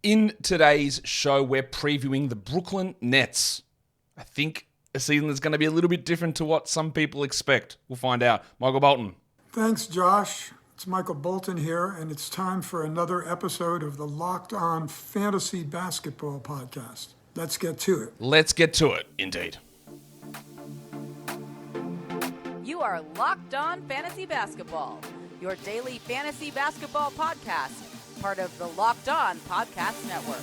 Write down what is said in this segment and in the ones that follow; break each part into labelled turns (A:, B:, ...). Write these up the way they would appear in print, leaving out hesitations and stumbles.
A: In today's show, we're previewing the Brooklyn Nets. I think a season that's going to be a little bit different to what some people expect. We'll find out. Michael Bolton.
B: Thanks, Josh. It's Michael Bolton here, and it's time for another episode of the Locked On Fantasy Basketball Podcast. Let's get to it.
A: Let's get to it, indeed.
C: You are Locked On Fantasy Basketball, your daily fantasy basketball podcast, part of the Locked On Podcast Network.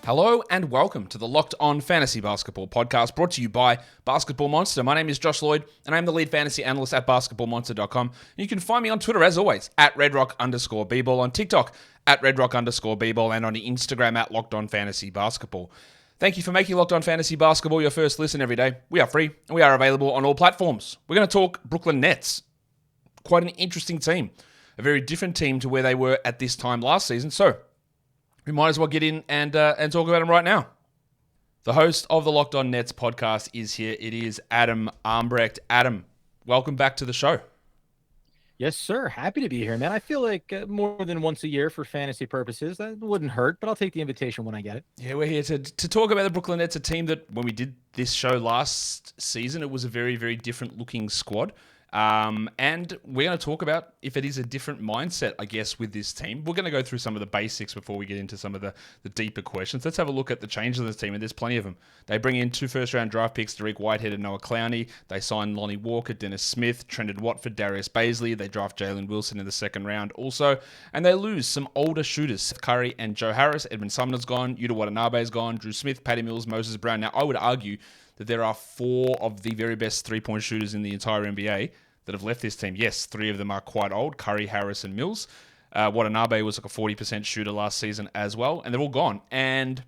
A: Hello and welcome to the Locked On Fantasy Basketball Podcast, brought to you by Basketball Monster. My name is Josh Lloyd, and I'm the lead fantasy analyst at basketballmonster.com. And you can find me on Twitter, as always, at redrock_bball, on TikTok, at redrock_bball, and on Instagram, at Locked On Fantasy Basketball. Thank you for making Locked On Fantasy Basketball your first listen every day. We are free, and we are available on all platforms. We're going to talk Brooklyn Nets. Quite an interesting team. A very different team to where they were at this time last season. So, we might as well get in and talk about them right now. The host of the Locked On Nets podcast is here. It is Adam Armbrecht. Adam, welcome back to the show.
D: Yes, sir. Happy to be here, man. I feel like more than once a year for fantasy purposes. That wouldn't hurt, but I'll take the invitation when I get it.
A: Yeah, we're here to talk about the Brooklyn Nets, a team that when we did this show last season, it was a very, very different looking squad. And we're going to talk about if it is a different mindset, I guess, with this team. We're going to go through some of the basics before we get into some of the deeper questions. Let's have a look at the changes of this team, and there's plenty of them. They bring in 2 first-round draft picks, Dariq Whitehead and Noah Clowney. They sign Lonnie Walker, Dennis Smith, Trendon Watford, Darius Baisley. They draft Jalen Wilson in the second round also. And they lose some older shooters, Seth Curry and Joe Harris. Edmund Sumner's gone. Yuta Watanabe's gone. Drew Smith, Patty Mills, Moses Brown. Now, I would argue that there are 4 of the very best three-point shooters in the entire NBA that have left this team. Yes, 3 of them are quite old, Curry, Harris, and Mills. Watanabe was like a 40% shooter last season as well, and they're all gone. And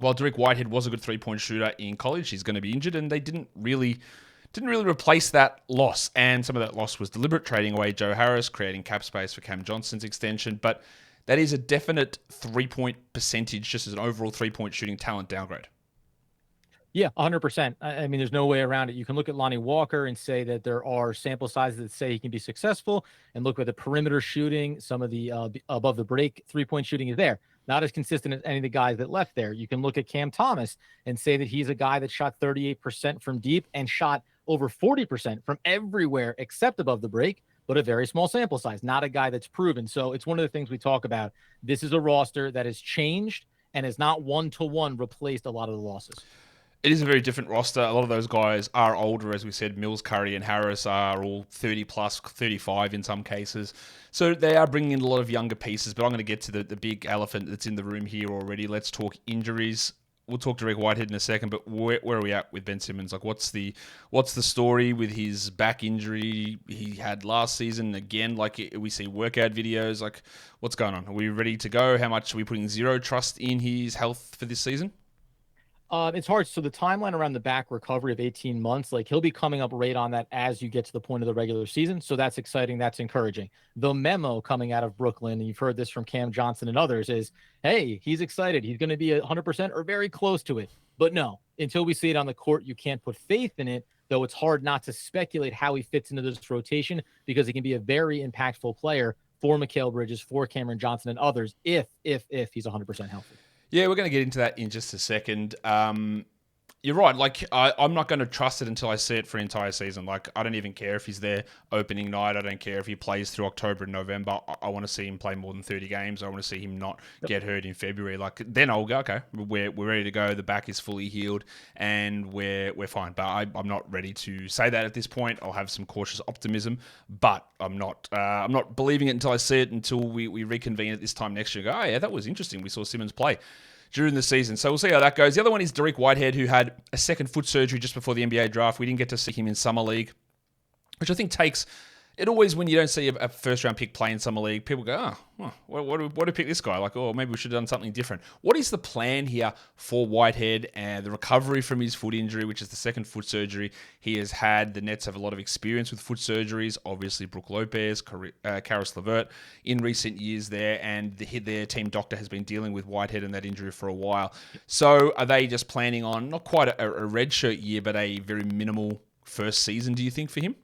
A: while Dariq Whitehead was a good three-point shooter in college, he's going to be injured, and they didn't really replace that loss. And some of that loss was deliberate, trading away Joe Harris, creating cap space for Cam Johnson's extension. But that is a definite three-point percentage, just as an overall three-point shooting talent downgrade.
D: Yeah, 100%. I mean, there's no way around it. You can look at Lonnie Walker and say that there are sample sizes that say he can be successful, and look at the perimeter shooting. Some of the above the break three-point shooting is there. Not as consistent as any of the guys that left there. You can look at Cam Thomas and say that he's a guy that shot 38% from deep and shot over 40% from everywhere except above the break, but a very small sample size. Not a guy that's proven. So it's one of the things we talk about. This is a roster that has changed and has not one-to-one replaced a lot of the losses.
A: It is a very different roster. A lot of those guys are older, as we said. Mills, Curry, and Harris are all 30 plus, 35 in some cases. So they are bringing in a lot of younger pieces, but I'm going to get to the big elephant that's in the room here already. Let's talk injuries. We'll talk to Dariq Whitehead in a second, but where are we at with Ben Simmons? Like, what's the story with his back injury he had last season? Again, like we see workout videos. Like, what's going on? Are we ready to go? How much are we putting zero trust in his health for this season?
D: It's hard. So the timeline around the back recovery of 18 months, like he'll be coming up right on that as you get to the point of the regular season. So that's exciting. That's encouraging. The memo coming out of Brooklyn, and you've heard this from Cam Johnson and others, is, hey, he's excited. He's going to be 100% or very close to it. But no, until we see it on the court, you can't put faith in it, though it's hard not to speculate how he fits into this rotation, because he can be a very impactful player for Mikal Bridges, for Cameron Johnson and others if he's 100% healthy.
A: Yeah, we're going to get into that in just a second. You're right. Like, I'm not going to trust it until I see it for an entire season. Like, I don't even care if he's there opening night. I don't care if he plays through October and November. I want to see him play more than 30 games. I want to see him not get hurt in February. Like, then I'll go, okay, we're ready to go. The back is fully healed and we're fine. But I'm not ready to say that at this point. I'll have some cautious optimism, but I'm not believing it until I see it, until we reconvene at this time next year and go, oh yeah, that was interesting. We saw Simmons play during the season. So we'll see how that goes. The other one is Dariq Whitehead, who had a second foot surgery just before the NBA draft. We didn't get to see him in Summer League, which I think takes... It always, when you don't see a first-round pick play in Summer League, people go, what do we pick this guy? Like, oh, maybe we should have done something different. What is the plan here for Whitehead and the recovery from his foot injury, which is the second foot surgery he has had? The Nets have a lot of experience with foot surgeries. Obviously, Brook Lopez, Karis LeVert in recent years there, and their team doctor has been dealing with Whitehead and that injury for a while. So are they just planning on, not quite a redshirt year, but a very minimal first season, do you think, for him?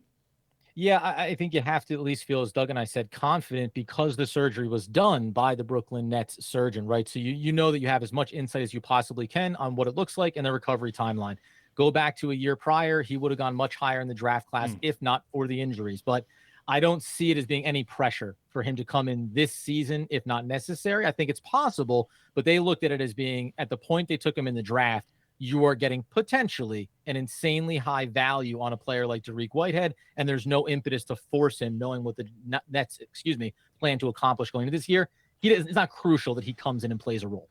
D: Yeah, I think you have to at least feel, as Doug and I said, confident because the surgery was done by the Brooklyn Nets surgeon, right? So you know that you have as much insight as you possibly can on what it looks like and the recovery timeline. Go back to a year prior, he would have gone much higher in the draft class if not for the injuries. But I don't see it as being any pressure for him to come in this season if not necessary. I think it's possible, but they looked at it as being at the point they took him in the draft, you are getting potentially an insanely high value on a player like Dariq Whitehead, and there's no impetus to force him, knowing what the Nets, plan to accomplish going into this year. It's not crucial that he comes in and plays a role.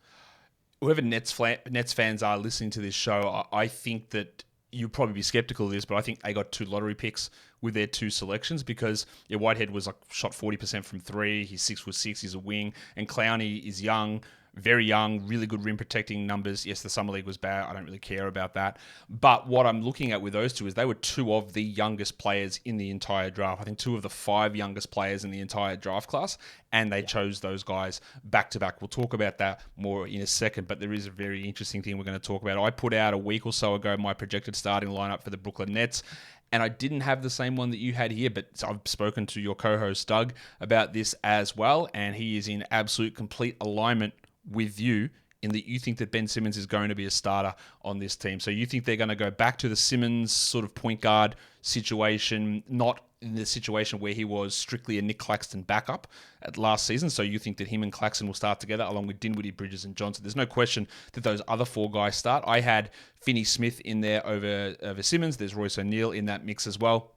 A: Whoever Nets fans are listening to this show, I think that you'll probably be skeptical of this, but I think they got 2 lottery picks with their 2 selections because Whitehead was shot 40% from 3. He's 6'6", he's a wing, and Clowney is young, very young, really good rim protecting numbers. Yes, the summer league was bad. I don't really care about that. But what I'm looking at with those 2 is they were 2 of the youngest players in the entire draft. I think 2 of the 5 youngest players in the entire draft class, and they chose those guys back to back. We'll talk about that more in a second, but there is a very interesting thing we're going to talk about. I put out a week or so ago my projected starting lineup for the Brooklyn Nets, and I didn't have the same one that you had here, but I've spoken to your co-host Doug about this as well, and he is in absolute complete alignment with you in that you think that Ben Simmons is going to be a starter on this team. So you think they're going to go back to the Simmons sort of point guard situation, not in the situation where he was strictly a Nick Claxton backup at last season. So you think that him and Claxton will start together along with Dinwiddie, Bridges, and Johnson. There's no question that those other 4 guys start. I had Finney-Smith in there over Simmons. There's Royce O'Neal in that mix as well.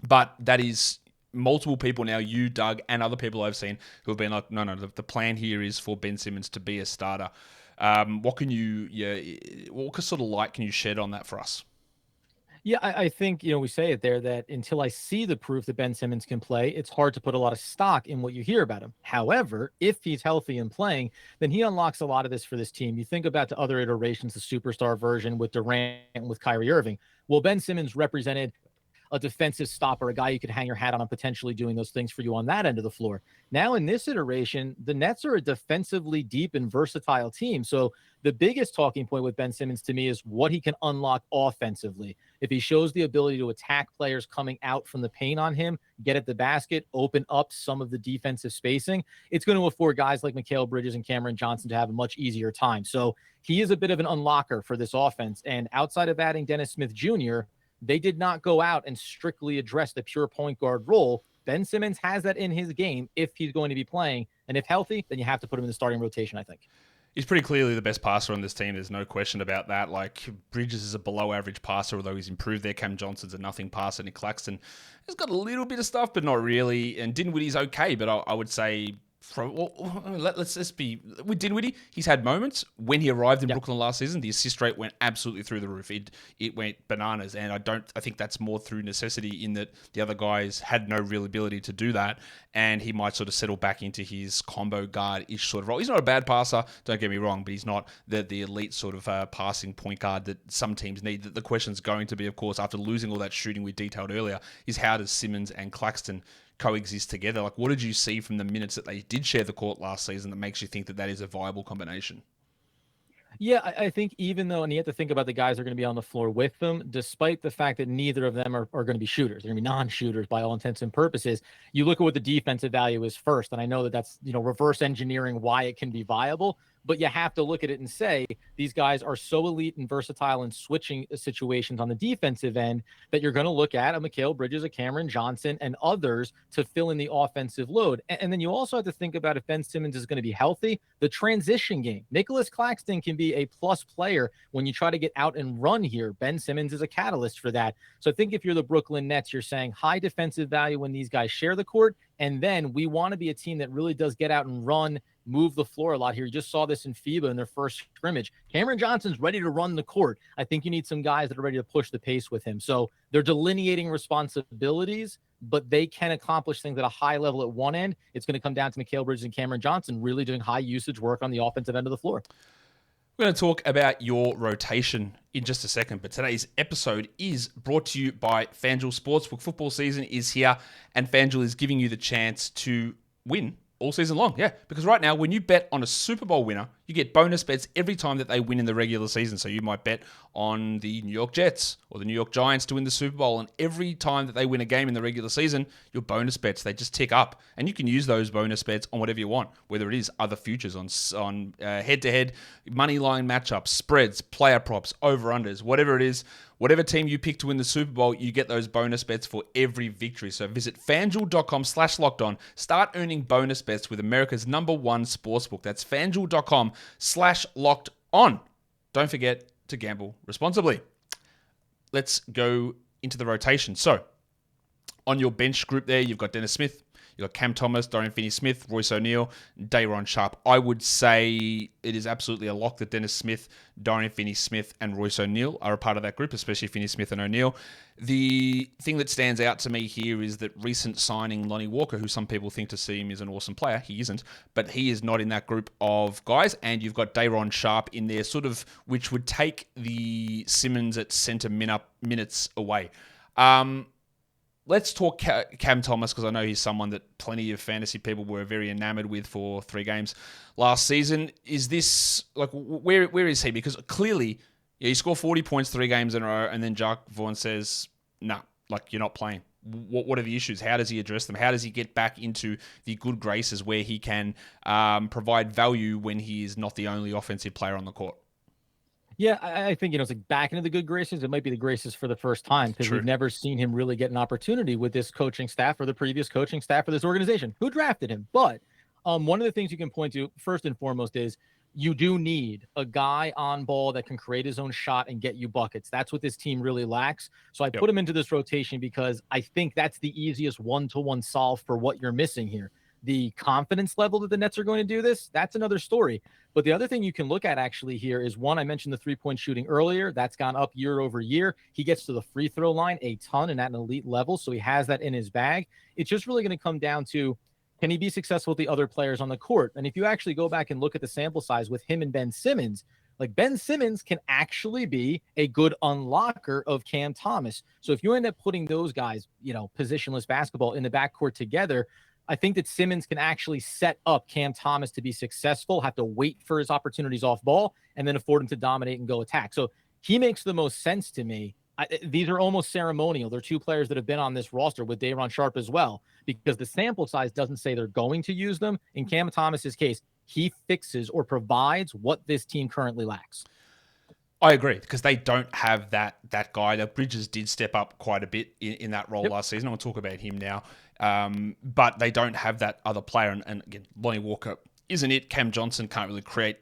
A: But that is multiple people now, you, Doug, and other people I've seen who have been like, no, the plan here is for Ben Simmons to be a starter. What sort of light can you shed on that for us?
D: Yeah, I think, we say it there that until I see the proof that Ben Simmons can play, it's hard to put a lot of stock in what you hear about him. However, if he's healthy and playing, then he unlocks a lot of this for this team. You think about the other iterations, the superstar version with Durant and with Kyrie Irving. Well, Ben Simmons represented a defensive stopper, a guy you could hang your hat on potentially doing those things for you on that end of the floor. Now in this iteration, the Nets are a defensively deep and versatile team. So the biggest talking point with Ben Simmons to me is what he can unlock offensively. If he shows the ability to attack players coming out from the paint on him, get at the basket, open up some of the defensive spacing, it's going to afford guys like Mikal Bridges and Cameron Johnson to have a much easier time. So he is a bit of an unlocker for this offense. And outside of adding Dennis Smith Jr., they did not go out and strictly address the pure point guard role. Ben Simmons has that in his game if he's going to be playing. And if healthy, then you have to put him in the starting rotation, I think.
A: He's pretty clearly the best passer on this team. There's no question about that. Like, Bridges is a below-average passer, although he's improved there. Cam Johnson's a nothing passer. Nick Claxton has got a little bit of stuff, but not really. And Dinwiddie's okay, but I would say... let's just be with Dinwiddie. He's had moments when he arrived in Brooklyn last season. The assist rate went absolutely through the roof. It went bananas, and I think that's more through necessity in that the other guys had no real ability to do that, and he might sort of settle back into his combo guard-ish sort of role. He's not a bad passer, don't get me wrong, but he's not the elite sort of passing point guard that some teams need. The question's going to be, of course, after losing all that shooting we detailed earlier, is how does Simmons and Claxton coexist together? Like, what did you see from the minutes that they did share the court last season that makes you think that is a viable combination?
D: Yeah, I think even though, and you have to think about the guys that are going to be on the floor with them, despite the fact that neither of them are going to be shooters. They're going to be non-shooters by all intents and purposes. You look at what the defensive value is first, and I know that that's, reverse engineering why it can be viable, but you have to look at it and say these guys are so elite and versatile in switching situations on the defensive end that you're going to look at a Mikal Bridges, a Cameron Johnson, and others to fill in the offensive load. And then you also have to think about if Ben Simmons is going to be healthy, the transition game. Nicholas Claxton can be a plus player when you try to get out and run here. Ben Simmons is a catalyst for that. So I think if you're the Brooklyn Nets, you're saying high defensive value when these guys share the court. And then we want to be a team that really does get out and run, move the floor a lot here. You just saw this in FIBA in their first scrimmage. Cameron Johnson's ready to run the court. I think you need some guys that are ready to push the pace with him. So they're delineating responsibilities, but they can accomplish things at a high level at one end. It's going to come down to Mikal Bridges and Cameron Johnson really doing high usage work on the offensive end of the floor.
A: We're going to talk about your rotation in just a second, but today's episode is brought to you by FanDuel Sportsbook. Football season is here, and FanDuel is giving you the chance to win all season long. Yeah, because right now, when you bet on a Super Bowl winner, you get bonus bets every time that they win in the regular season. So you might bet on the New York Jets or the New York Giants to win the Super Bowl. And every time that they win a game in the regular season, your bonus bets, they just tick up. And you can use those bonus bets on whatever you want, whether it is other futures on head-to-head, money line matchups, spreads, player props, over-unders, whatever it is. Whatever team you pick to win the Super Bowl, you get those bonus bets for every victory. So visit FanDuel.com/lockedon. Start earning bonus bets with America's #1 sportsbook. That's FanDuel.com/lockedon. Don't forget to gamble responsibly. Let's go into the rotation. So on your bench group there, you've got Dennis Smith, you've got Cam Thomas, Dorian Finney-Smith, Royce O'Neal, Day'Ron Sharpe. I would say it is absolutely a lock that Dennis Smith, Dorian Finney-Smith, and Royce O'Neal are a part of that group, especially Finney-Smith and O'Neal. The thing that stands out to me here is that recent signing Lonnie Walker, who some people think to see him is an awesome player. He isn't, but he is not in that group of guys. And you've got Day'Ron Sharpe in there, sort of, which would take the Simmons at center minutes away. Let's talk Cam Thomas, because I know he's someone that plenty of fantasy people were very enamored with for 3 games last season. Is this, like, where is he? Because clearly, he scored 40 points 3 games in a row, and then Jacques Vaughn says, nah, like, you're not playing. What are the issues? How does he address them? How does he get back into the good graces where he can provide value when he is not the only offensive player on the court?
D: Yeah, I think, it's like back into the good graces. It might be the graces for the first time, because we've never seen him really get an opportunity with this coaching staff or the previous coaching staff of this organization who drafted him. But one of the things you can point to first and foremost is you do need a guy on ball that can create his own shot and get you buckets. That's what this team really lacks. So I put him into this rotation because I think that's the easiest one-to-one solve for what you're missing here. The confidence level that the Nets are going to do this, that's another story. But the other thing you can look at actually here is, one, I mentioned the three-point shooting earlier. That's gone up year over year. He gets to the free throw line a ton and at an elite level, so he has that in his bag. It's just really going to come down to, can he be successful with the other players on the court? And if you actually go back and look at the sample size with him and Ben Simmons, like, Ben Simmons can actually be a good unlocker of Cam Thomas. So if you end up putting those guys, positionless basketball in the backcourt together, I think that Simmons can actually set up Cam Thomas to be successful, have to wait for his opportunities off ball, and then afford him to dominate and go attack. So he makes the most sense to me. These are almost ceremonial. They're 2 players that have been on this roster with Day'Ron Sharpe as well, because the sample size doesn't say they're going to use them. In Cam Thomas's case, he fixes or provides what this team currently lacks.
A: I agree, because they don't have that guy. Now, Bridges did step up quite a bit in that role last season. I'll talk about him now. But they don't have that other player. And again, Lonnie Walker isn't it. Cam Johnson can't really create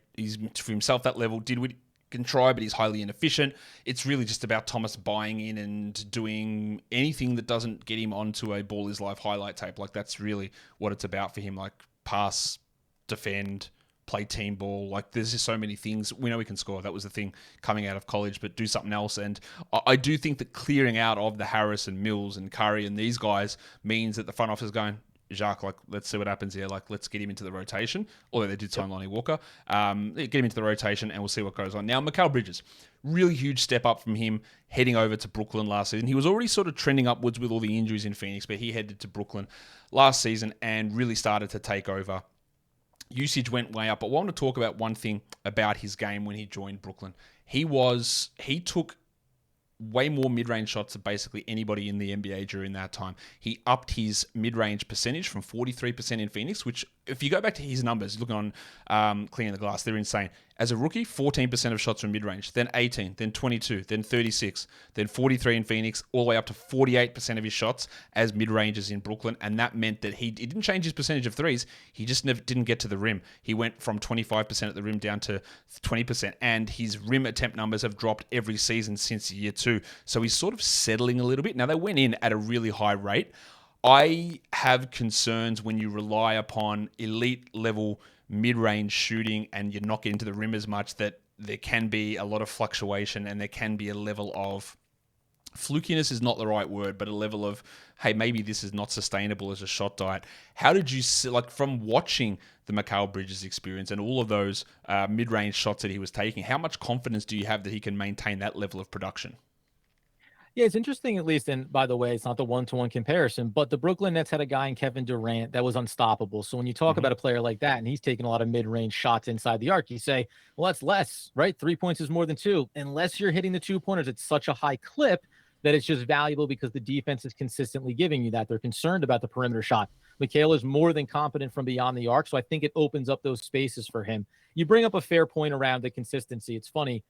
A: for himself that level. Did what he can try, but he's highly inefficient. It's really just about Thomas buying in and doing anything that doesn't get him onto a ball is life highlight tape. Like, that's really what it's about for him. Like, pass, defend, play team ball. Like, there's just so many things. We know we can score. That was the thing coming out of college, but do something else. And I do think that clearing out of the Harris and Mills and Curry and these guys means that the front office is going, Jacques, like, let's see what happens here. Like, let's get him into the rotation. Although they did sign Lonnie Walker. Get him into the rotation and we'll see what goes on. Now, Mikal Bridges, really huge step up from him heading over to Brooklyn last season. He was already sort of trending upwards with all the injuries in Phoenix, but he headed to Brooklyn last season and really started to take over. Usage went way up, but I want to talk about one thing about his game when he joined Brooklyn. He took way more mid-range shots than basically anybody in the NBA during that time. He upped his mid-range percentage from 43% in Phoenix, which, if you go back to his numbers, looking on Cleaning the Glass, they're insane. As a rookie, 14% of shots from mid-range, then 18, then 22, then 36, then 43 in Phoenix, all the way up to 48% of his shots as mid-rangers in Brooklyn. And that meant that he didn't change his percentage of threes. He just didn't get to the rim. He went from 25% at the rim down to 20%. And his rim attempt numbers have dropped every season since year 2. So he's sort of settling a little bit. Now, they went in at a really high rate. I have concerns when you rely upon elite level mid-range shooting and you're not getting to the rim as much, that there can be a lot of fluctuation and there can be a level of flukiness is not the right word, but a level of, hey, maybe this is not sustainable as a shot diet. How did you see, like, from watching the Mikal Bridges experience and all of those mid-range shots that he was taking, how much confidence do you have that he can maintain that level of production?
D: Yeah, it's interesting, at least, and by the way, it's not the one-to-one comparison, but the Brooklyn Nets had a guy in Kevin Durant that was unstoppable. So when you talk
A: Hmm.
D: about a player like that and he's taking a lot of mid-range shots inside the arc, you say, well, that's less, right? 3 points is more than two. Unless you're hitting the two-pointers at such a high clip that it's just valuable because the defense is consistently giving you that. They're concerned about the perimeter shot. Mikal is more than competent from beyond the arc, so I think it opens up those spaces for him. You bring up a fair point around the consistency. It's funny.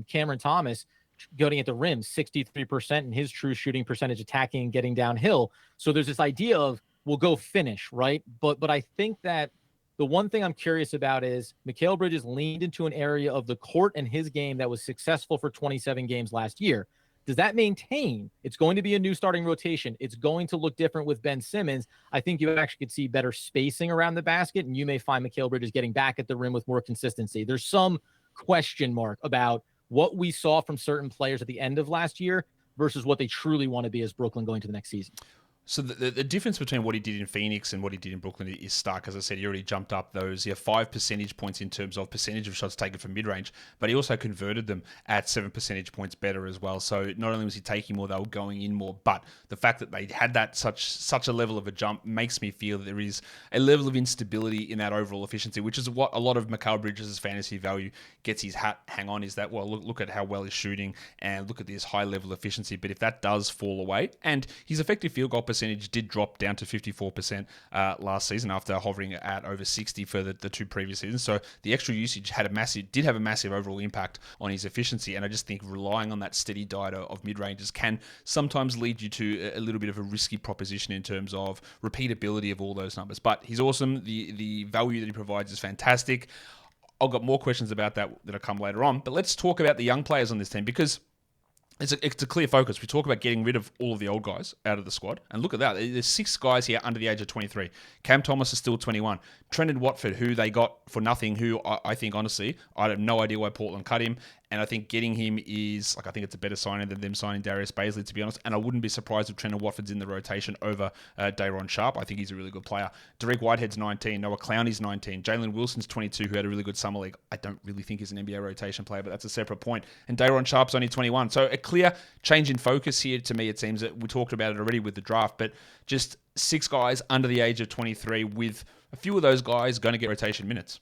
D: Cameron Thomas going at the rim, 63% in his true shooting percentage, attacking and getting downhill. So there's this idea of we'll go finish, right? But I think that the one thing I'm curious about is Mikal Bridges leaned into an area of the court and his game that was successful for 27 games last year. Does that maintain? It's going to be a new starting rotation. It's going to look different with Ben Simmons. I think you actually could see better spacing around the basket, and you may find Mikal Bridges getting back at the rim with more consistency. There's some question mark about what we saw from certain players at the end of last year versus what they truly want to be as Brooklyn going to the next season.
A: So the difference between what he did in Phoenix and what he did in Brooklyn is stark. As I said, he already jumped up those 5 percentage points in terms of percentage of shots taken from mid-range, but he also converted them at 7 percentage points better as well. So not only was he taking more, they were going in more, but the fact that they had that such a level of a jump makes me feel that there is a level of instability in that overall efficiency, which is what a lot of Mikal Bridges' fantasy value gets his hat hang on, is that, well, look at how well he's shooting and look at this high level efficiency. But if that does fall away, and his effective field goal percentage did drop down to 54% last season after hovering at over 60 for the two previous seasons. So the extra usage did have a massive overall impact on his efficiency. And I just think relying on that steady diet of mid-ranges can sometimes lead you to a little bit of a risky proposition in terms of repeatability of all those numbers. But he's awesome. The value that he provides is fantastic. I've got more questions about that'll come later on. But let's talk about the young players on this team, because it's a clear focus. We talk about getting rid of all of the old guys out of the squad. And look at that. There's 6 guys here under the age of 23. Cam Thomas is still 21. Trendon Watford, who they got for nothing, who I think, honestly, I have no idea why Portland cut him. And I think getting him is, I think it's a better signing than them signing Darius Bazley, to be honest. And I wouldn't be surprised if Trendon Watford's in the rotation over Day'Ron Sharpe. I think he's a really good player. Derek Whitehead's 19. Noah Clowney's 19. Jalen Wilson's 22, who had a really good summer league. I don't really think he's an NBA rotation player, but that's a separate point. And Day'Ron Sharpe's only 21. So a clear change in focus here, to me, it seems. That we talked about it already with the draft, but just 6 guys under the age of 23, with a few of those guys going to get rotation minutes.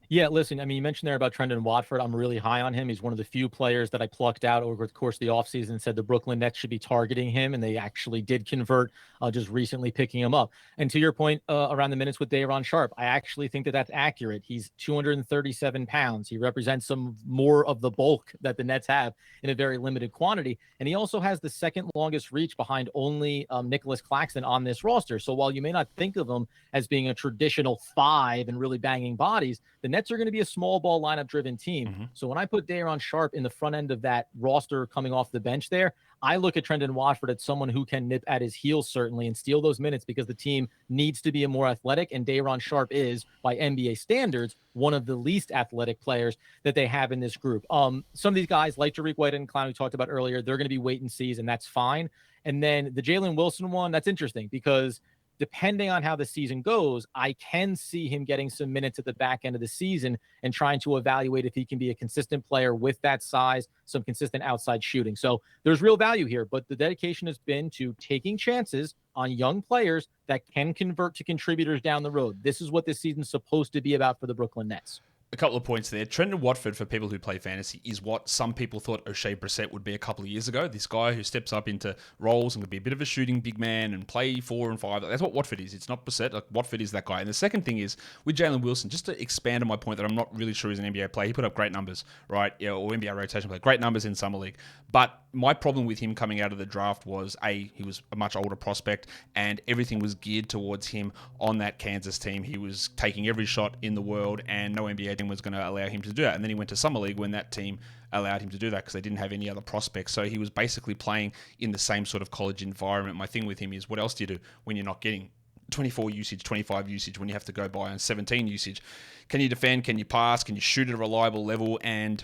D: Yeah, listen, I mean, you mentioned there about Trendon Watford. I'm really high on him. He's one of the few players that I plucked out over the course of the offseason and said the Brooklyn Nets should be targeting him, and they actually did convert just recently picking him up. And to your point around the minutes with Day'Ron Sharpe, I actually think that that's accurate. He's 237 pounds. He represents some more of the bulk that the Nets have in a very limited quantity. And he also has the second longest reach behind only Nicholas Claxton on this roster. So while you may not think of him as being a traditional 5 and really banging bodies, the Nets are going to be a small ball lineup driven team. Mm-hmm. So when I put Day'Ron Sharpe in the front end of that roster coming off the bench there, I look at Trendon Watford as someone who can nip at his heels certainly and steal those minutes, because the team needs to be a more athletic, and Day'Ron Sharpe is, by NBA standards, one of the least athletic players that they have in this group. Some of these guys, like Derek White and Clown we talked about earlier, they're going to be wait and sees, and that's fine. And then the Jalen Wilson one, that's interesting, because depending on how the season goes, I can see him getting some minutes at the back end of the season and trying to evaluate if he can be a consistent player with that size, some consistent outside shooting. So there's real value here, but the dedication has been to taking chances on young players that can convert to contributors down the road. This is what this season's supposed to be about for the Brooklyn Nets.
A: A couple of points there. Trendon Watford, for people who play fantasy, is what some people thought O'Shea Brissett would be a couple of years ago. This guy who steps up into roles and could be a bit of a shooting big man and play 4 and 5. That's what Watford is. It's not Brissett. Like, Watford is that guy. And the second thing is, with Jalen Wilson, just to expand on my point that I'm not really sure he's an NBA player, he put up great numbers, right? Yeah, or NBA rotation player. Great numbers in Summer League. But my problem with him coming out of the draft was, he was a much older prospect, and everything was geared towards him on that Kansas team. He was taking every shot in the world, and no NBA team was going to allow him to do that. And then he went to Summer League when that team allowed him to do that, because they didn't have any other prospects. So he was basically playing in the same sort of college environment. My thing with him is, what else do you do when you're not getting 24 usage, 25 usage, when you have to go by on 17 usage? Can you defend? Can you pass? Can you shoot at a reliable level? And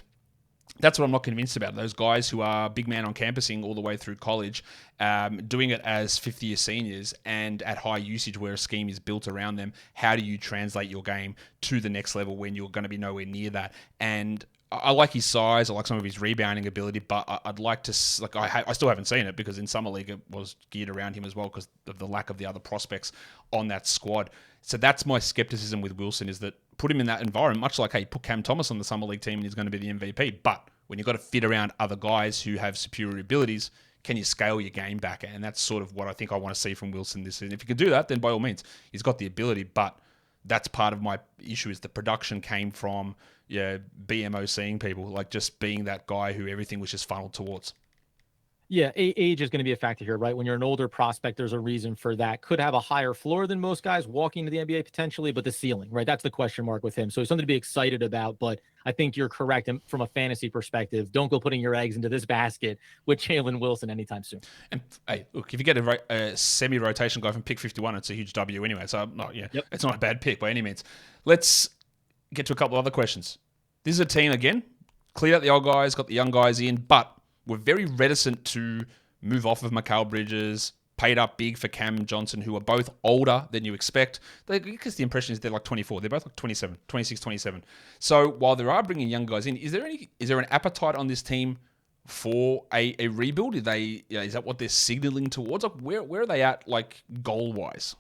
A: that's what I'm not convinced about. Those guys who are big man on campusing all the way through college, doing it as fifth-year seniors and at high usage where a scheme is built around them. How do you translate your game to the next level when you're going to be nowhere near that? And I like his size. I like some of his rebounding ability, but I'd like to I still haven't seen it because in Summer League it was geared around him as well because of the lack of the other prospects on that squad. So that's my skepticism with Wilson, is that put him in that environment, much like, hey, put Cam Thomas on the Summer League team and he's going to be the MVP. But when you've got to fit around other guys who have superior abilities, can you scale your game back? And that's sort of what I think I want to see from Wilson this season. If you can do that, then by all means, he's got the ability. But that's part of my issue, is the production came from BMO seeing people, like just being that guy who everything was just funneled towards.
D: Yeah, age is going to be a factor here, right? When you're an older prospect, there's a reason for that. Could have a higher floor than most guys walking to the NBA potentially, but the ceiling, right? That's the question mark with him. So it's something to be excited about, but I think you're correct. And from a fantasy perspective, don't go putting your eggs into this basket with Jalen Wilson anytime soon.
A: And hey, look, if you get a semi-rotation guy from pick 51, it's a huge W anyway. So It's not a bad pick by any means. Let's get to a couple of other questions. This is a team, again, cleared out the old guys, got the young guys in, but we're very reticent to move off of Mikal Bridges, paid up big for Cam Johnson, who are both older than you expect. Because the impression is they're like 24. They're both like 27, 26, 27. So while there are bringing young guys in, is there an appetite on this team for a rebuild? Is that what they're signaling towards? Like where are they at, like, goal-wise?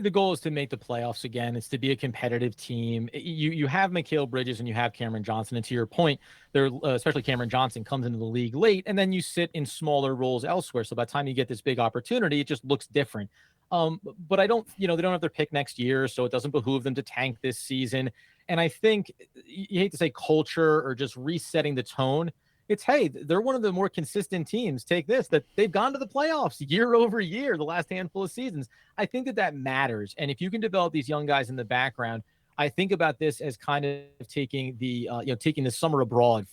D: The goal is to make the playoffs again. It's to be a competitive team. You have Mikal Bridges and you have Cameron Johnson. And to your point, they're especially Cameron Johnson comes into the league late, and then you sit in smaller roles elsewhere. So by the time you get this big opportunity, it just looks different. But I don't, they don't have their pick next year, so it doesn't behoove them to tank this season. And I think you hate to say culture or just resetting the tone. It's, hey, they're one of the more consistent teams. Take this, that they've gone to the playoffs year over year, the last handful of seasons. I think that matters. And if you can develop these young guys in the background, I think about this as kind of taking the summer abroad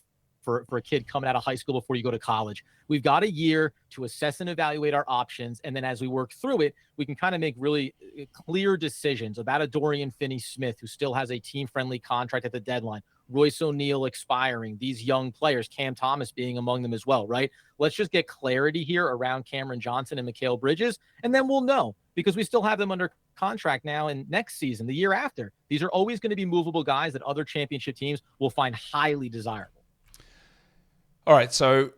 D: for a kid coming out of high school before you go to college. We've got a year to assess and evaluate our options. And then as we work through it, we can kind of make really clear decisions about a Dorian Finney-Smith, who still has a team-friendly contract at the deadline, Royce O'Neal expiring, these young players, Cam Thomas being among them as well, right? Let's just get clarity here around Cameron Johnson and Mikal Bridges, and then we'll know, because we still have them under contract now and next season, the year after. These are always going to be movable guys that other championship teams will find highly desirable.
A: All right, so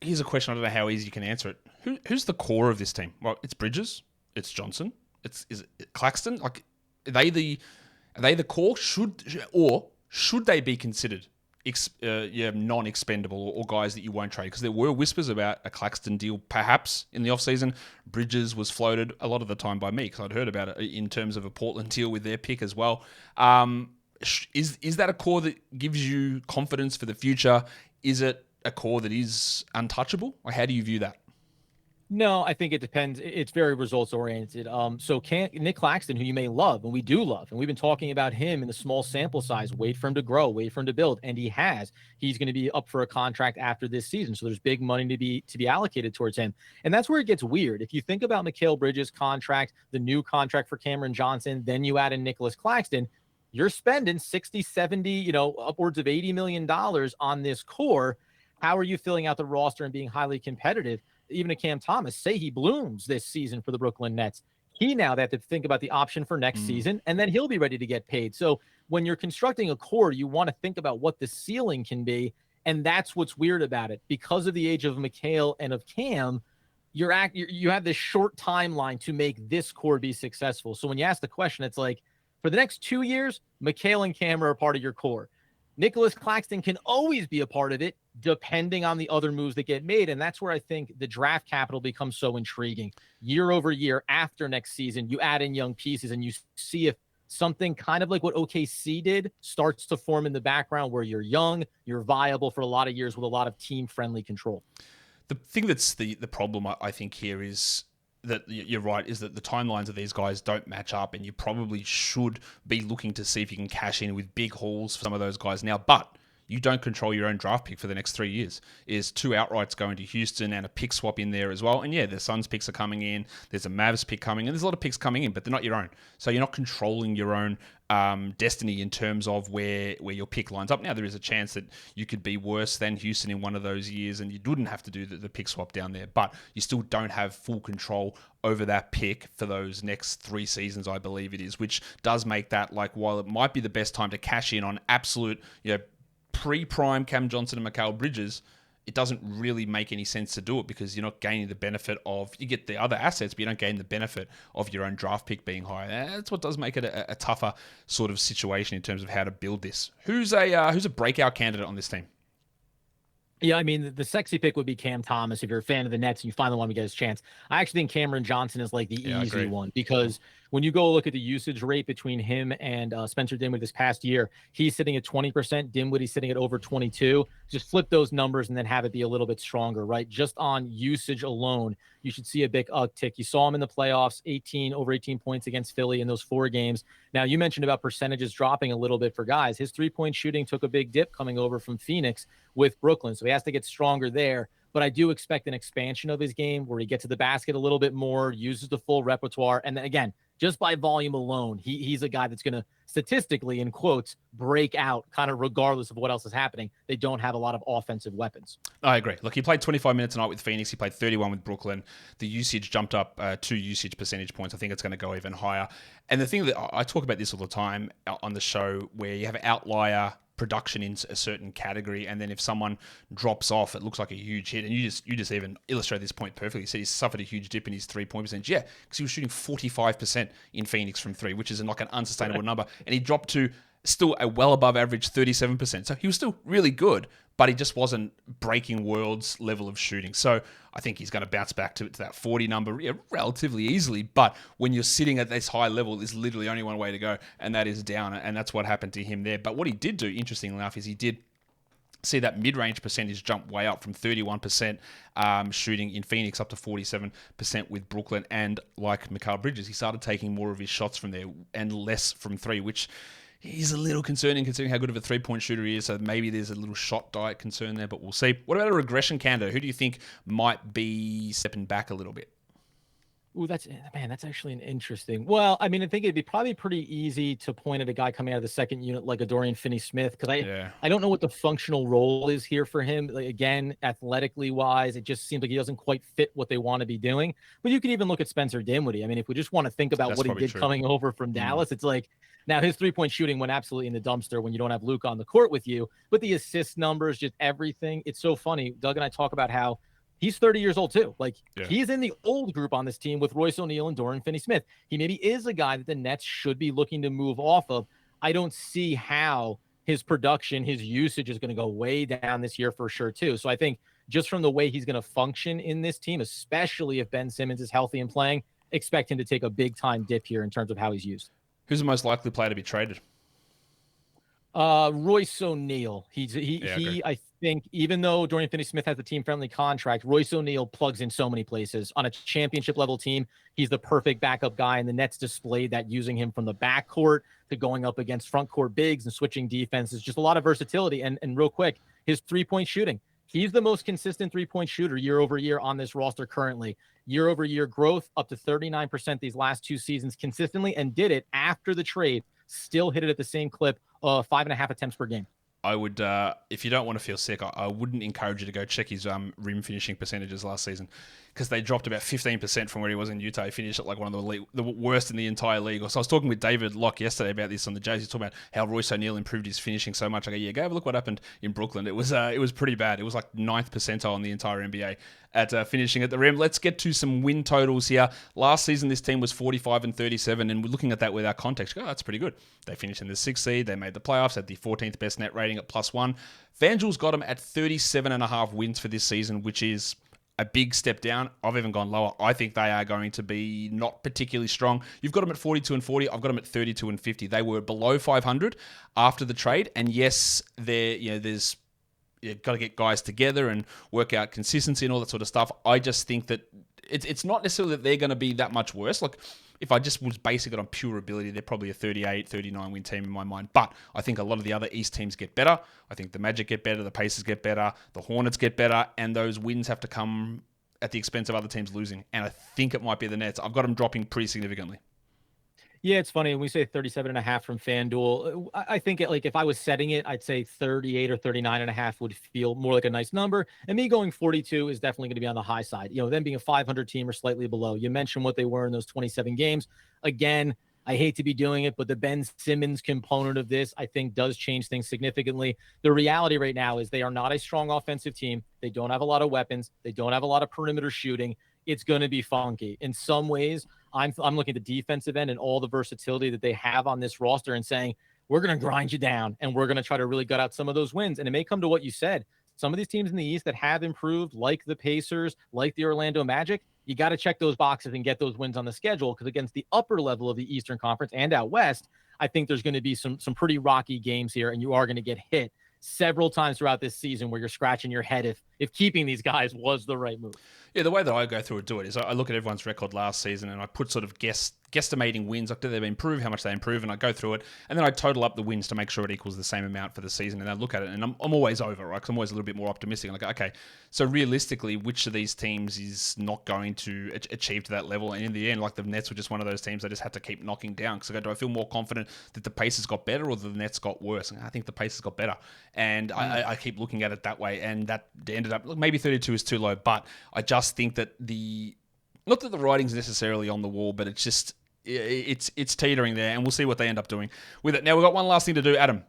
A: here's a question. I don't know how easy you can answer it. Who's the core of this team? Well, it's Bridges, it's Johnson, is it Claxton? Like, are they the core? Should they be considered non-expendable or guys that you won't trade? Because there were whispers about a Claxton deal perhaps in the offseason. Bridges was floated a lot of the time by me because I'd heard about it in terms of a Portland deal with their pick as well. Is that a core that gives you confidence for the future? Is it a core that is untouchable? Or how do you view that?
D: No, I think it depends. It's very results oriented. So Nick Claxton, who you may love, and we do love, and we've been talking about him in the small sample size, wait for him to grow, wait for him to build, and he has. He's going to be up for a contract after this season, so there's big money to be allocated towards him. And that's where it gets weird. If you think about Mikal Bridges' contract, the new contract for Cameron Johnson, then you add in Nicholas Claxton, you're spending 60, 70, upwards of $80 million on this core. How are you filling out the roster and being highly competitive? Even a Cam Thomas, say he blooms this season for the Brooklyn Nets. They have to think about the option for next season, and then he'll be ready to get paid. So when you're constructing a core, you want to think about what the ceiling can be, and that's what's weird about it. Because of the age of Mikal and of Cam, you have this short timeline to make this core be successful. So when you ask the question, it's like, for the next 2 years, Mikal and Cam are a part of your core. Nicholas Claxton can always be a part of it, depending on the other moves that get made. And that's where I think the draft capital becomes so intriguing. Year over year, after next season, you add in young pieces and you see if something kind of like what OKC did starts to form in the background, where you're young, you're viable for a lot of years with a lot of team-friendly control.
A: The thing that's the problem, I think, here is that you're right, is that the timelines of these guys don't match up, and you probably should be looking to see if you can cash in with big hauls for some of those guys now. But you don't control your own draft pick for the next 3 years. Is 2 outrights going to Houston and a pick swap in there as well. And yeah, the Suns picks are coming in. There's a Mavs pick coming in. There's a lot of picks coming in, but they're not your own. So you're not controlling your own destiny in terms of where your pick lines up. Now, there is a chance that you could be worse than Houston in one of those years and you wouldn't have to do the pick swap down there, but you still don't have full control over that pick for those next 3 seasons, I believe it is, which does make that, like, while it might be the best time to cash in on absolute, pre-prime Cam Johnson and Mikal Bridges, it doesn't really make any sense to do it because you're not gaining the benefit of, you get the other assets, but you don't gain the benefit of your own draft pick being higher. That's what does make it a tougher sort of situation in terms of how to build this. Who's a breakout candidate on this team?
D: Yeah, I mean, the sexy pick would be Cam Thomas if you're a fan of the Nets and you finally want to get his chance. I actually think Cameron Johnson is like the easy one because when you go look at the usage rate between him and Spencer Dinwiddie this past year, he's sitting at 20%, Dinwiddie's sitting at over 22. Just flip those numbers and then have it be a little bit stronger, right? Just on usage alone, you should see a big uptick. You saw him in the playoffs, over 18 points against Philly in those 4 games. Now, you mentioned about percentages dropping a little bit for guys. His three-point shooting took a big dip coming over from Phoenix with Brooklyn, so he has to get stronger there. But I do expect an expansion of his game where he gets to the basket a little bit more, uses the full repertoire, and then again, just by volume alone, he's a guy that's going to statistically, in quotes, break out kind of regardless of what else is happening. They don't have a lot of offensive weapons.
A: I agree. Look, he played 25 minutes tonight with Phoenix. He played 31 with Brooklyn. The usage jumped up 2 usage percentage points. I think it's going to go even higher. And the thing that I talk about this all the time on the show, where you have outlier production in a certain category, and then if someone drops off, it looks like a huge hit. And you just even illustrate this point perfectly. You said he suffered a huge dip in his 3-point percentage. Yeah, because he was shooting 45% in Phoenix from 3, which is like an unsustainable number. And he dropped to still a well above average 37%. So he was still really good, but he just wasn't breaking world's level of shooting. So I think he's going to bounce back to that 40 number relatively easily. But when you're sitting at this high level, there's literally only one way to go, and that is down. And that's what happened to him there. But what he did do, interestingly enough, is he did see that mid-range percentage jump way up from 31% shooting in Phoenix up to 47% with Brooklyn. And like Mikal Bridges, he started taking more of his shots from there and less from 3, which is a little concerning considering how good of a 3-point shooter he is. So maybe there's a little shot diet concern there, but we'll see. What about a regression candidate? Who do you think might be stepping back a little bit?
D: Ooh, that's actually an interesting. Well, I mean, I think it'd be probably pretty easy to point at a guy coming out of the second unit like a Dorian Finney-Smith, because I don't know what the functional role is here for him. Like, again, athletically wise, it just seems like he doesn't quite fit what they want to be doing. But you can even look at Spencer Dinwiddie. I mean, if we just want to think about what he did coming over from Dallas, it's like, now his 3-point shooting went absolutely in the dumpster when you don't have Luke on the court with you, but the assist numbers, just everything. It's so funny. Doug and I talk about how he's 30 years old too. Like he's in the old group on this team with Royce O'Neal and Dorian Finney-Smith. He maybe is a guy that the Nets should be looking to move off of. I don't see how his production, his usage is going to go way down this year for sure too. So I think just from the way he's going to function in this team, especially if Ben Simmons is healthy and playing, expect him to take a big time dip here in terms of how he's used. Who's
A: the most likely player to be traded?
D: Royce O'Neal. I think, even though Dorian Finney-Smith has a team-friendly contract, Royce O'Neal plugs in so many places. On a championship-level team, he's the perfect backup guy, and the Nets displayed that using him from the backcourt to going up against front-court bigs and switching defenses. Just a lot of versatility. And real quick, his 3-point shooting. He's the most consistent 3-point shooter year over year on this roster currently. Year over year growth up to 39% these last 2 seasons consistently, and did it after the trade. Still hit it at the same clip, 5.5 attempts per game.
A: I would, if you don't want to feel sick, I wouldn't encourage you to go check his rim finishing percentages last season, because they dropped about 15% from where he was in Utah. He finished at like one of the worst in the entire league. So I was talking with David Locke yesterday about this on the Jays. He's talking about how Royce O'Neal improved his finishing so much. I go, yeah, go have a look what happened in Brooklyn. It was pretty bad. It was like 9th percentile in the entire NBA at finishing at the rim. Let's get to some win totals here. Last season, this team was 45-37, and we're looking at that with our context. Oh, that's pretty good. They finished in the 6th seed. They made the playoffs, had the 14th best net rating at +1. FanDuel's got them at 37.5 wins for this season, which is a big step down. I've even gone lower. I think they are going to be not particularly strong. You've got them at 42-40. I've got them at 32-50. They were below 500 after the trade, and yes, there's you've got to get guys together and work out consistency and all that sort of stuff. I just think that it's not necessarily that they're going to be that much worse. Like, if I just was basing it on pure ability, they're probably a 38, 39 win team in my mind. But I think a lot of the other East teams get better. I think the Magic get better, the Pacers get better, the Hornets get better, and those wins have to come at the expense of other teams losing. And I think it might be the Nets. I've got them dropping pretty significantly.
D: Yeah, it's funny. When we say 37.5 from FanDuel, I think if I was setting it, I'd say 38 or 39.5 would feel more like a nice number. And me going 42 is definitely going to be on the high side. Them being a 500 team or slightly below. You mentioned what they were in those 27 games. Again, I hate to be doing it, but the Ben Simmons component of this, I think, does change things significantly. The reality right now is they are not a strong offensive team. They don't have a lot of weapons. They don't have a lot of perimeter shooting. It's going to be funky. In some ways, I'm looking at the defensive end and all the versatility that they have on this roster and saying, we're going to grind you down and we're going to try to really gut out some of those wins. And it may come to what you said. Some of these teams in the East that have improved, like the Pacers, like the Orlando Magic, you got to check those boxes and get those wins on the schedule, because against the upper level of the Eastern Conference and out West, I think there's going to be some pretty rocky games here, and you are going to get hit several times throughout this season where you're scratching your head if keeping these guys was the right move.
A: Yeah, the way that I go through and do it is I look at everyone's record last season and I put sort of guesstimating wins. Like, do they improve? How much they improve? And I go through it, and then I total up the wins to make sure it equals the same amount for the season. And I look at it, and I'm always over, right? Because I'm always a little bit more optimistic. I'm like, okay, so realistically, which of these teams is not going to achieve to that level? And in the end, like, the Nets were just one of those teams I just had to keep knocking down. Because I go, do I feel more confident that the Pacers got better or the Nets got worse? And I think the Pacers got better. And I keep looking at it that way. And that ended up, look, maybe 32 is too low, but I just think that not that the writing's necessarily on the wall, but it's just, it's teetering there, and we'll see what they end up doing with it. Now, we've got one last thing to do, Adam.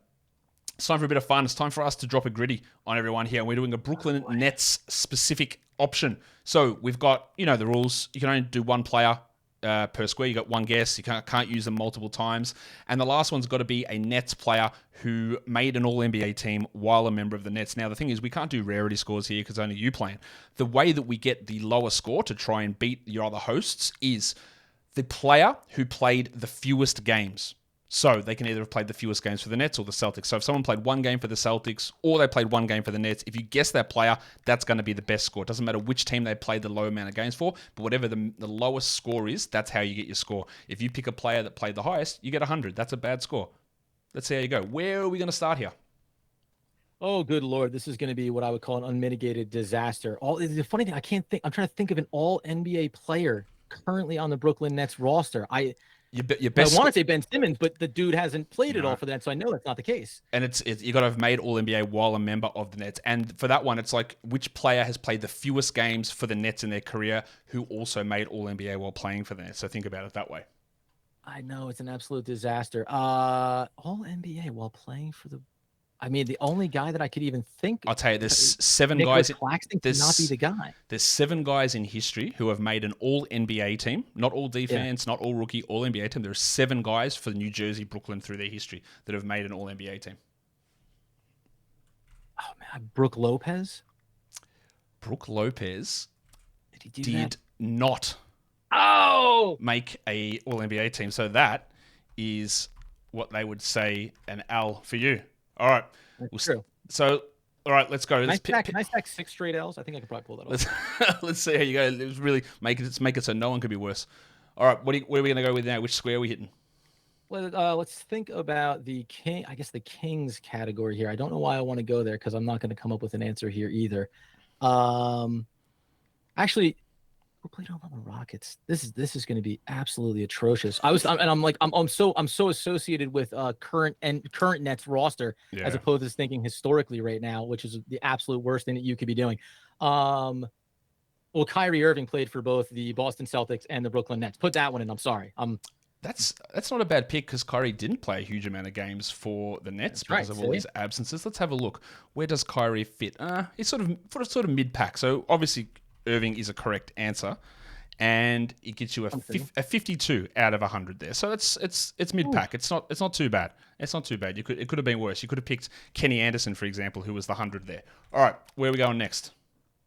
A: It's time for a bit of fun. It's time for us to drop a gritty on everyone here, and we're doing a Brooklyn Nets specific option. So we've got, the rules. You can only do one player per square. You got one guess. You can't use them multiple times. And the last one's got to be a Nets player who made an All-NBA team while a member of the Nets. Now, the thing is, we can't do rarity scores here because only you playing. The way that we get the lower score to try and beat your other hosts is the player who played the fewest games. So they can either have played the fewest games for the Nets or the Celtics. So if someone played one game for the Celtics or they played one game for the Nets, if you guess that player, that's going to be the best score. It doesn't matter which team they played the low amount of games for, but whatever the lowest score is, that's how you get your score. If you pick a player that played the highest, you get 100. That's a bad score. Let's see how you go. Where are we going to start here?
D: Oh, good Lord. This is going to be what I would call an unmitigated disaster. The funny thing, I'm trying to think of an all NBA player currently on the Brooklyn Nets roster. I want to say Ben Simmons, but the dude hasn't played at all for the Nets, so I know that's not the case. And
A: it's you got to have made All-NBA while a member of the Nets. And for that one, it's like, which player has played the fewest games for the Nets in their career who also made All-NBA while playing for the Nets? So think about it that way.
D: I know, it's an absolute disaster. All-NBA while playing for the... the only guy that I could even think...
A: I'll tell you, there's seven guys...
D: Claxton could not be the guy.
A: There's 7 guys in history who have made an All-NBA team. Not all defense, not all rookie, All-NBA team. There are 7 guys for New Jersey, Brooklyn through their history that have made an All-NBA team.
D: Oh, man. Brook Lopez?
A: Brook Lopez
D: did
A: not make a All-NBA team. So that is what they would say an L for you. All right.
D: True.
A: So, all right, let's go.
D: Can I stack 6 straight L's? I think I could probably pull that off.
A: Let's see how you go. Let's really make it so no one could be worse. All right, where are we going to go with now? Which square are we hitting?
D: Let's think about the king. I guess the Kings category here. I don't know why I want to go there because I'm not going to come up with an answer here either. Actually, who played on the Rockets? This is going to be absolutely atrocious. I'm so associated with current Nets roster as opposed to thinking historically right now, which is the absolute worst thing that you could be doing. Well, Kyrie Irving played for both the Boston Celtics and the Brooklyn Nets. Put that one in. I'm sorry.
A: That's not a bad pick because Kyrie didn't play a huge amount of games for the Nets because of all his absences. Let's have a look. Where does Kyrie fit? He's sort of mid-pack. So obviously Irving is a correct answer, and it gets you a 52 out of 100 there. So it's mid-pack. It's not too bad. It's not too bad. It could have been worse. You could have picked Kenny Anderson, for example, who was the 100 there. All right, where are we going next?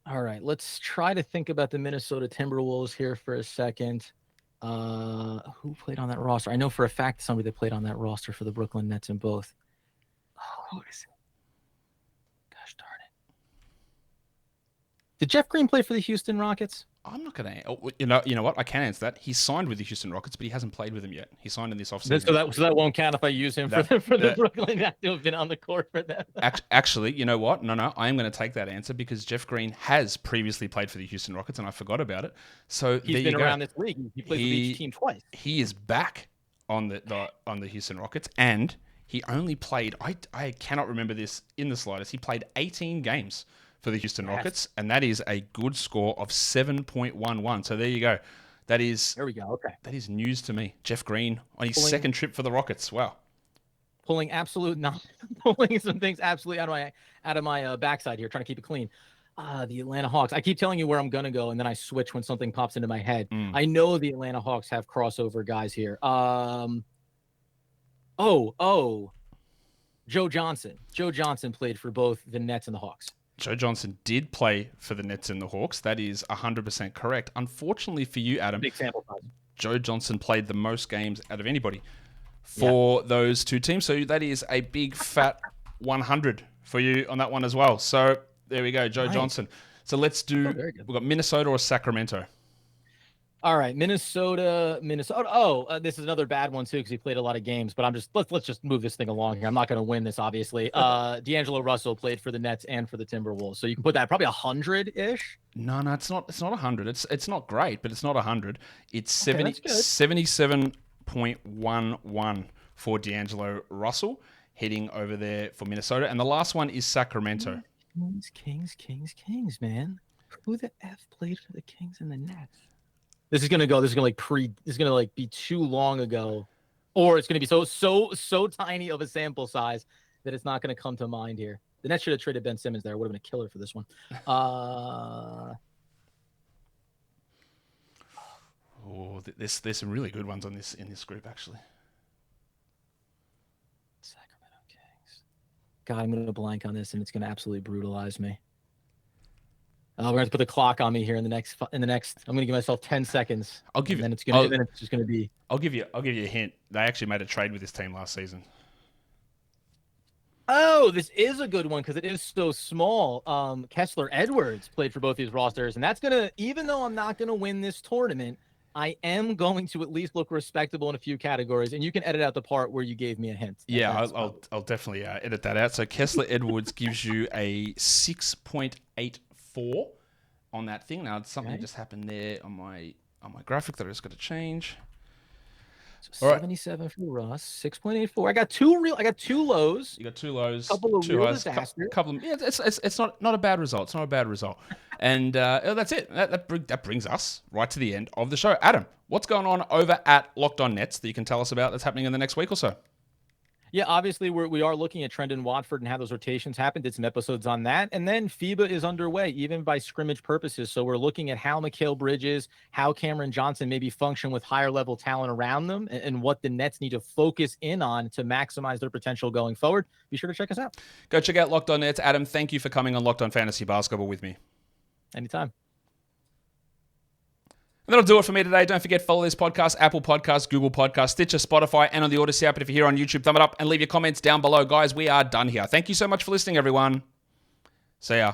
D: All right, let's try to think about the Minnesota Timberwolves here for a second. Who played on that roster? I know for a fact somebody that played on that roster for the Brooklyn Nets in both. Who is it? Gosh darn it. Did Jeff Green play for the Houston Rockets?
A: I'm not going to... You know what? I can answer that. He signed with the Houston Rockets, but he hasn't played with them yet. He signed in this offseason.
D: So that won't count if I use him for the Brooklyn Nets to have been on the court for that.
A: Actually, you know what? No, I am going to take that answer because Jeff Green has previously played for the Houston Rockets, and I forgot about it. So
D: he's been around this league. He played for each team twice.
A: He is back on the Houston Rockets, and he only played... I cannot remember this in the slightest. He played 18 games for the Houston Rockets, and that is a good score of 7.11. So there you go. That is
D: There we go. Okay.
A: that is news to me. Jeff Green on his
D: Pulling-
A: second trip for the Rockets. Wow.
D: Pulling some things absolutely out of my backside here, trying to keep it clean. The Atlanta Hawks. I keep telling you where I'm gonna go, and then I switch when something pops into my head. I know the Atlanta Hawks have crossover guys here. Joe Johnson. Joe Johnson played for both the Nets and the Hawks.
A: Joe Johnson did play for the Nets and the Hawks. That is 100% correct. Unfortunately for you, Adam,
D: Big sample size.
A: Joe Johnson played the most games out of anybody for those two teams. So that is a big fat 100 for you on that one as well. So there we go, Joe Johnson. So let's do, we've got Minnesota or Sacramento.
D: All right, Minnesota. Oh, this is another bad one too because he played a lot of games. But let's just move this thing along here. I'm not going to win this, obviously. D'Angelo Russell played for the Nets and for the Timberwolves, so you can put that probably 100-ish.
A: No, it's not. It's not 100. It's not great, but it's not 100. It's 77.11 for D'Angelo Russell heading over there for Minnesota, and the last one is Sacramento.
D: Kings, man. Who the F played for the Kings and the Nets? This is gonna be too long ago, or it's gonna be so tiny of a sample size that it's not gonna come to mind here. The Nets should have traded Ben Simmons there. Would have been a killer for this one.
A: There's some really good ones in this group actually.
D: Sacramento Kings. God, I'm gonna blank on this, and it's gonna absolutely brutalize me. We're gonna have to put the clock on me here in the next. I'm gonna give myself 10 seconds.
A: I'll give you.
D: Then it's just gonna be.
A: I'll give you a hint. They actually made a trade with this team last season.
D: Oh, this is a good one because it is so small. Kessler Edwards played for both these rosters, and that's gonna. Even though I'm not gonna win this tournament, I am going to at least look respectable in a few categories. And you can edit out the part where you gave me a hint.
A: Yeah, I'll definitely edit that out. So Kessler Edwards gives you a 6.84 on that thing. Now something just happened there on my graphic that I just got to change.
D: So 77 for Russ, 6.84. I got two lows.
A: You got two lows,
D: couple of
A: two
D: real
A: highs,
D: disasters.
A: It's not a bad result. It's not a bad result. And that's it. That brings us right to the end of the show. Adam, what's going on over at Locked On Nets that you can tell us about that's happening in the next week or so?
D: Yeah, obviously we are looking at Trendon Watford and how those rotations happen. Did some episodes on that. And then FIBA is underway, even by scrimmage purposes. So we're looking at how Mikal Bridges, how Cameron Johnson maybe function with higher level talent around them, and what the Nets need to focus in on to maximize their potential going forward. Be sure to check us out.
A: Go check out Locked On Nets. Adam, thank you for coming on Locked On Fantasy Basketball with me.
D: Anytime.
A: And that'll do it for me today. Don't forget, follow this podcast, Apple Podcasts, Google Podcasts, Stitcher, Spotify, and on the Odyssey app. And if you're here on YouTube, thumb it up and leave your comments down below. Guys, we are done here. Thank you so much for listening, everyone. See ya.